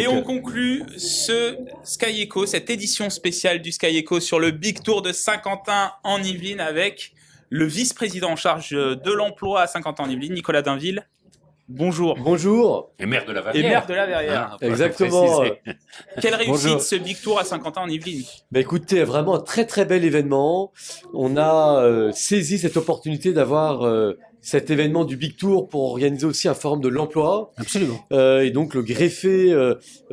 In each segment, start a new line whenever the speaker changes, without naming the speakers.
Et on conclut ce Sky Echo, cette édition spéciale du Sky Echo sur le Big Tour de Saint-Quentin en Yvelines avec le vice-président en charge de l'emploi à Saint-Quentin en Yvelines, Nicolas Dainville. Bonjour.
Bonjour.
Et maire de la Verrière.
Et maire de la Verrière.
Exactement.
Quelle réussite
Bonjour.
ce Big Tour à Saint-Quentin en Yvelines.
Écoutez, vraiment un très très bel événement. On a saisi cette opportunité d'avoir cet événement du Big Tour pour organiser aussi un forum de l'emploi.
Absolument.
Et donc le greffer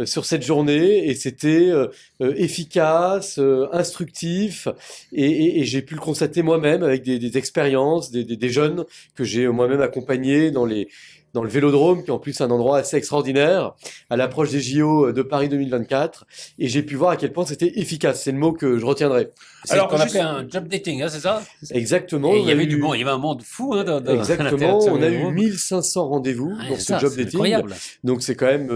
sur cette journée, et c'était efficace, instructif, et j'ai pu le constater moi-même avec des expériences, des jeunes que j'ai moi-même accompagnés dans le Vélodrome, qui est en plus un endroit assez extraordinaire, à l'approche des JO de Paris 2024. Et j'ai pu voir à quel point c'était efficace. C'est le mot que je retiendrai.
C'est ce qu'on appelle un job dating, hein, c'est ça?
Exactement.
Et il y avait du bon, il y avait un monde fou. Hein,
exactement. On a eu 1500 rendez-vous pour ce job dating.
Incroyable.
Donc c'est quand même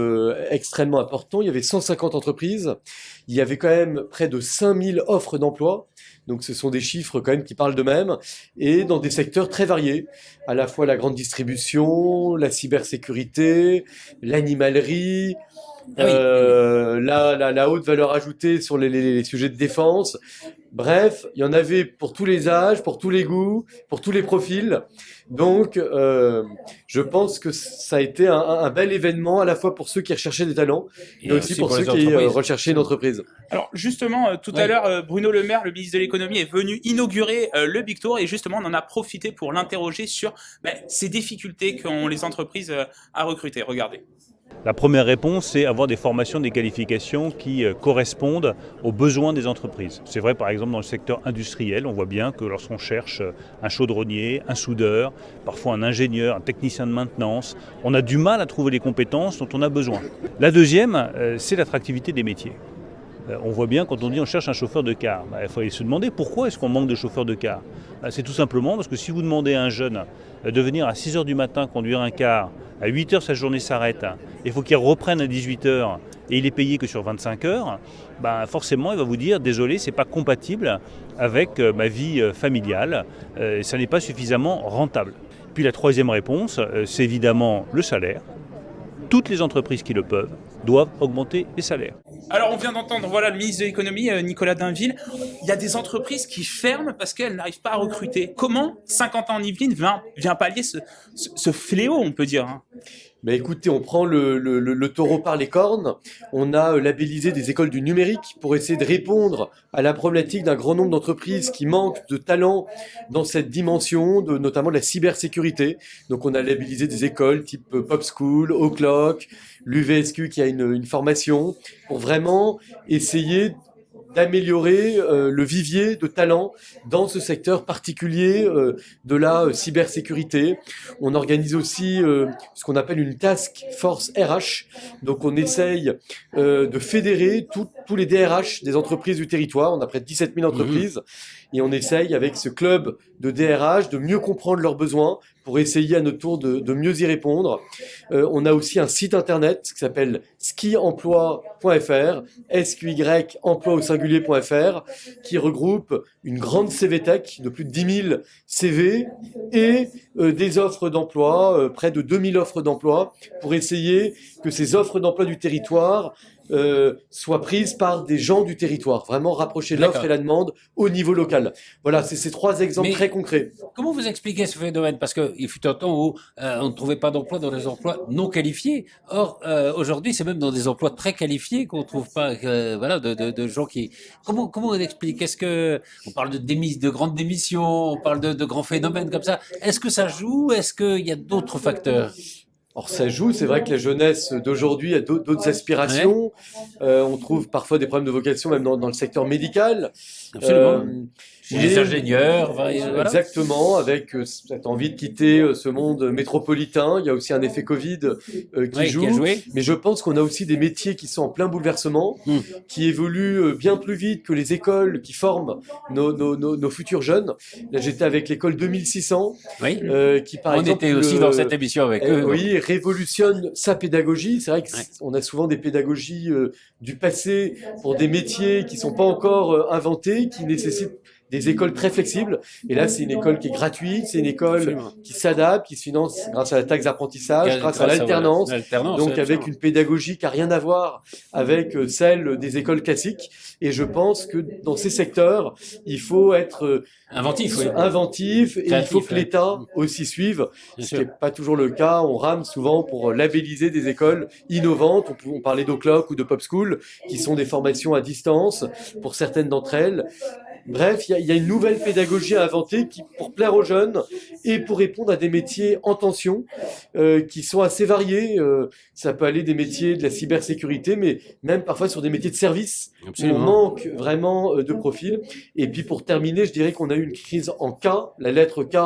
extrêmement important. Il y avait 150 entreprises. Il y avait quand même près de 5000 offres d'emploi. Donc ce sont des chiffres quand même qui parlent d'eux-mêmes, et dans des secteurs très variés, à la fois la grande distribution, la cybersécurité, l'animalerie, la haute valeur ajoutée sur les sujets de défense. Bref, il y en avait pour tous les âges, pour tous les goûts, pour tous les profils. Donc, je pense que ça a été un bel événement, à la fois pour ceux qui recherchaient des talents, mais aussi pour ceux qui recherchaient une entreprise.
Alors justement, tout à l'heure, Bruno Le Maire, le ministre de l'économie, est venu inaugurer le Big Tour, et justement, on en a profité pour l'interroger sur ces difficultés qu'ont les entreprises à recruter. Regardez.
La première réponse, c'est avoir des formations, des qualifications qui correspondent aux besoins des entreprises. C'est vrai par exemple dans le secteur industriel, on voit bien que lorsqu'on cherche un chaudronnier, un soudeur, parfois un ingénieur, un technicien de maintenance, on a du mal à trouver les compétences dont on a besoin. La deuxième, c'est l'attractivité des métiers. On voit bien quand on dit on cherche un chauffeur de car, il faut se demander pourquoi est-ce qu'on manque de chauffeurs de car. C'est tout simplement parce que si vous demandez à un jeune de venir à 6h du matin conduire un car, à 8h sa journée s'arrête, il faut qu'il reprenne à 18h et il est payé que sur 25 heures, forcément il va vous dire désolé, c'est pas compatible avec ma vie familiale, ça n'est pas suffisamment rentable. Puis la troisième réponse, c'est évidemment le salaire. Toutes les entreprises qui le peuvent doivent augmenter les salaires.
Alors on vient d'entendre le ministre de l'économie, Nicolas Dainville. Il y a des entreprises qui ferment parce qu'elles n'arrivent pas à recruter. Comment Saint-Quentin en Yvelines vient pallier ce fléau, on peut dire, hein?
Écoutez, on prend le taureau par les cornes. On a labellisé des écoles du numérique pour essayer de répondre à la problématique d'un grand nombre d'entreprises qui manquent de talents dans cette dimension, notamment de la cybersécurité. Donc on a labellisé des écoles type Pop School, O'Clock, l'UVSQ qui a une formation pour vraiment essayer d'améliorer le vivier de talents dans ce secteur particulier de la cybersécurité. On organise aussi ce qu'on appelle une task force RH. Donc on essaye de fédérer tous les DRH des entreprises du territoire. On a près de 17 000 entreprises. Et on essaye avec ce club de DRH de mieux comprendre leurs besoins pour essayer à notre tour de mieux y répondre. On a aussi un site internet qui s'appelle skiemploi.fr, SQY emploi au singulier.fr, qui regroupe une grande CV Tech de plus de 10 000 CV et des offres d'emploi, près de 2000 offres d'emploi, pour essayer que ces offres d'emploi du territoire soient prises par des gens du territoire, vraiment rapprocher l'offre et la demande au niveau local. Voilà, c'est ces trois exemples très concrets.
Comment vous expliquez ce phénomène? Parce qu'il fut un temps où on ne trouvait pas d'emploi dans des emplois non qualifiés. Or, aujourd'hui, c'est même dans des emplois très qualifiés qu'on ne trouve pas de gens qui... Comment on explique? Est-ce que on parle de grandes démissions, on parle de grands phénomènes comme ça? Est-ce que ça joue? Est-ce qu'il y a d'autres facteurs?
Alors ça joue, c'est vrai que la jeunesse d'aujourd'hui a d'autres aspirations. On trouve parfois des problèmes de vocation même dans le secteur médical.
Absolument. Les ingénieurs,
exactement, avec cette envie de quitter ce monde métropolitain. Il y a aussi un effet Covid qui joue. Mais je pense qu'on a aussi des métiers qui sont en plein bouleversement, qui évoluent bien plus vite que les écoles qui forment nos futurs jeunes. Là, j'étais avec l'école 2600, qui par exemple...
On était aussi dans cette émission avec eux.
Oui, révolutionne sa pédagogie. C'est vrai qu'on a souvent des pédagogies du passé pour des métiers qui sont pas encore inventés, qui nécessitent des écoles très flexibles. Et là, c'est une école qui est gratuite, c'est une école
Absolument.
qui s'adapte, qui se finance grâce à la taxe d'apprentissage, grâce à l'alternance.
L'alternance,
Donc
absolument.
avec une pédagogie qui n'a rien à voir avec celle des écoles classiques. Et je pense que dans ces secteurs, il faut être
Inventif, oui.
inventif et il
Créatif,
faut que
ouais.
l'État aussi suive,
Bien
ce qui
sûr.
n'est pas toujours le cas. On rame souvent pour labelliser des écoles innovantes. On parlait d'Oclock ou de Pop School, qui sont des formations à distance pour certaines d'entre elles. Bref, il y a une nouvelle pédagogie à inventer pour plaire aux jeunes et pour répondre à des métiers en tension qui sont assez variés. Ça peut aller des métiers de la cybersécurité, mais même parfois sur des métiers de service où on
Absolument.
manque vraiment de profils. Et puis pour terminer, je dirais qu'on a eu une crise en K, la lettre K,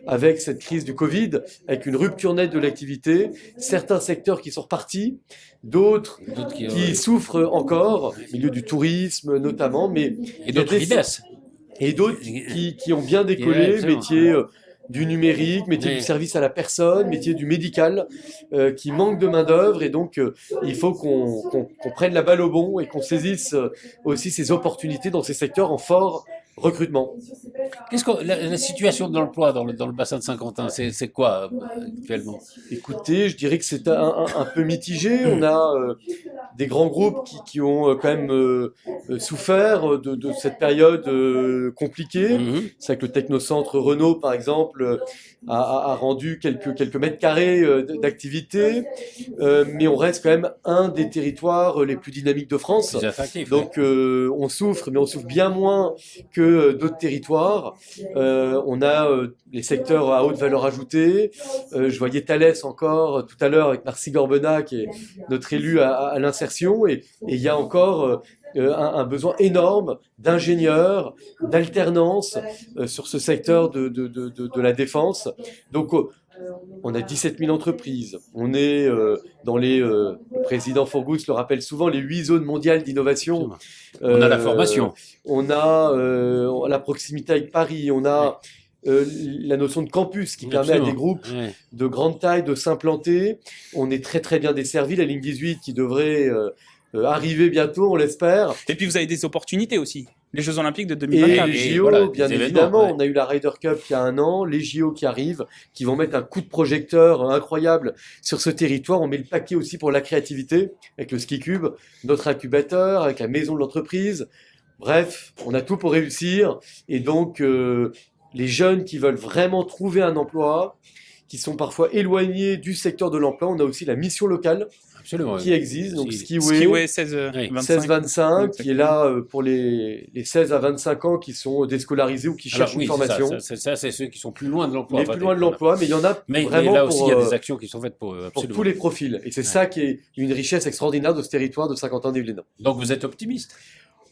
avec cette crise du Covid, avec une rupture nette de l'activité. Certains secteurs qui sont repartis, d'autres
D'autres
qui souffrent encore, au milieu du tourisme notamment, mais
et d'autres
il y a des-
vides.
et d'autres qui ont bien
Ouais,
décollé,
absolument.
métiers du numérique, métiers
Oui.
du service à la personne, métiers du médical, qui manquent de main-d'œuvre. Et donc, il faut qu'on prenne la balle au bon et qu'on saisisse aussi ces opportunités dans ces secteurs en fort recrutement.
Qu'est-ce que la situation de l'emploi dans le bassin de Saint-Quentin, c'est quoi actuellement?
Écoutez, je dirais que c'est un peu mitigé. On a des grands groupes qui ont quand même souffert de cette période compliquée.
Mhm.
C'est vrai que le technocentre Renault, par exemple, a rendu quelques mètres carrés d'activité, mais on reste quand même un des territoires les plus dynamiques de France.
Plus attractif.
Donc on souffre, mais on souffre bien moins que d'autres territoires. On a les secteurs à haute valeur ajoutée. Je voyais Thalès encore tout à l'heure avec Marcy Gorbenat, qui est notre élu à l'insertion, et il y a encore un besoin énorme d'ingénieurs, d'alternance sur ce secteur de la défense. Donc on a 17 000 entreprises. On est dans le président Forgus le rappelle souvent, les 8 zones mondiales d'innovation.
On a la formation.
On a la proximité avec Paris. On a la notion de campus qui permet à des groupes
Ouais.
de grande taille de s'implanter. On est très très bien desservi. La ligne 18 qui devrait arriver bientôt, on l'espère.
Et puis vous avez des opportunités aussi. Les Jeux Olympiques de
Et
2024.
les
et
JO,
voilà,
bien
des événements,
évidemment.
ouais.
On a eu la Ryder Cup il y a un an, les JO qui arrivent, qui vont mettre un coup de projecteur incroyable sur ce territoire. On met le paquet aussi pour la créativité, avec le Ski Cube, notre incubateur, avec la maison de l'entreprise. Bref, on a tout pour réussir. Et donc, les jeunes qui veulent vraiment trouver un emploi, qui sont parfois éloignés du secteur de l'emploi, on a aussi la mission locale
Absolument.
qui existe, donc
Si-
Skiway 16
Oui.
25.
16-25, qui est là pour les 16 à 25 ans qui sont déscolarisés ou qui
Alors,
cherchent
oui,
une
c'est
formation.
ça, c'est ceux qui sont plus loin de l'emploi.
Mais
Enfin,
plus loin de
voilà.
l'emploi, mais il y en a
Mais
vraiment
là aussi, il y a
pour,
des actions qui sont faites pour
pour
absolument.
tous les profils. Et c'est ça qui est une richesse extraordinaire de ce territoire de Saint-Quentin-des-Yvelines.
Donc vous êtes optimiste.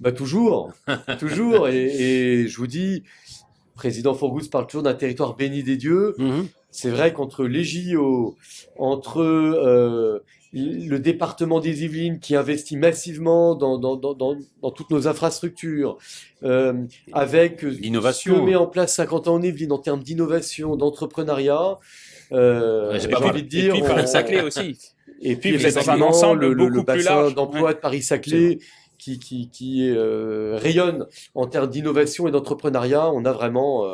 Bah toujours, toujours. Et je vous dis, président Forgus parle toujours d'un territoire béni des dieux.
Mhm.
C'est vrai qu'entre les JO, entre le département des Yvelines qui investit massivement dans toutes nos infrastructures, avec ce
L'innovation.
que met en place Saint-Quentin-en-Yvelines en termes d'innovation, d'entrepreneuriat,
Ouais, j'ai
j'ai
pas
envie de
Et
dire...
puis Paris-Saclay aussi.
Et puis,
vous êtes dans un
effectivement,
ensemble
le
beaucoup plus
bassin
large.
d'emploi
Ouais.
de Paris-Saclay qui rayonne en termes d'innovation et d'entrepreneuriat. On a vraiment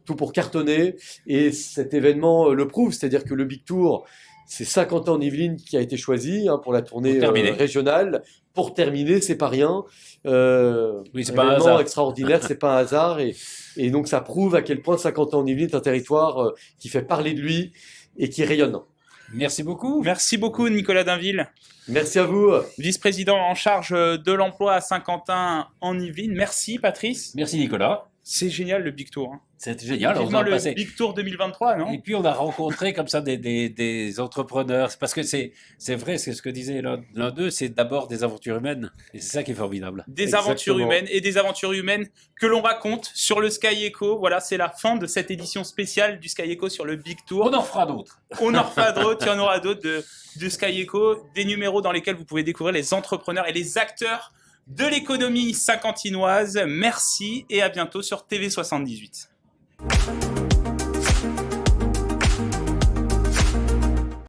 tout pour cartonner. Et cet événement le prouve, c'est-à-dire que le Big Tour, c'est Saint-Quentin-en-Yvelines qui a été choisi pour la tournée
Pour terminer.
régionale. Pour terminer, c'est pas rien.
Oui, c'est pas un
événement
hasard.
extraordinaire, c'est pas un hasard. Et donc, ça prouve à quel point Saint-Quentin-en-Yvelines est un territoire qui fait parler de lui et qui rayonne.
Merci beaucoup.
Merci beaucoup Nicolas Dainville,
Merci à vous.
vice-président en charge de l'emploi à Saint-Quentin-en-Yvelines. Merci Patrice.
Merci Nicolas.
C'est génial le Big Tour. Hein.
C'était génial. On
Vivement
a
le
passé.
Big Tour 2023, non?
Et puis on a rencontré comme ça des entrepreneurs. Parce que c'est vrai, c'est ce que disait l'un d'eux, c'est d'abord des aventures humaines. Et c'est ça qui est formidable.
Des aventures
Exactement.
humaines et des aventures humaines que l'on raconte sur le Sky Echo. Voilà, c'est la fin de cette édition spéciale du Sky Echo sur le Big Tour.
On en fera d'autres.
On en refera d'autres, il y en aura d'autres de Sky Echo, des numéros dans lesquels vous pouvez découvrir les entrepreneurs et les acteurs de l'économie saint-quentinoise. Merci et à bientôt sur TV78.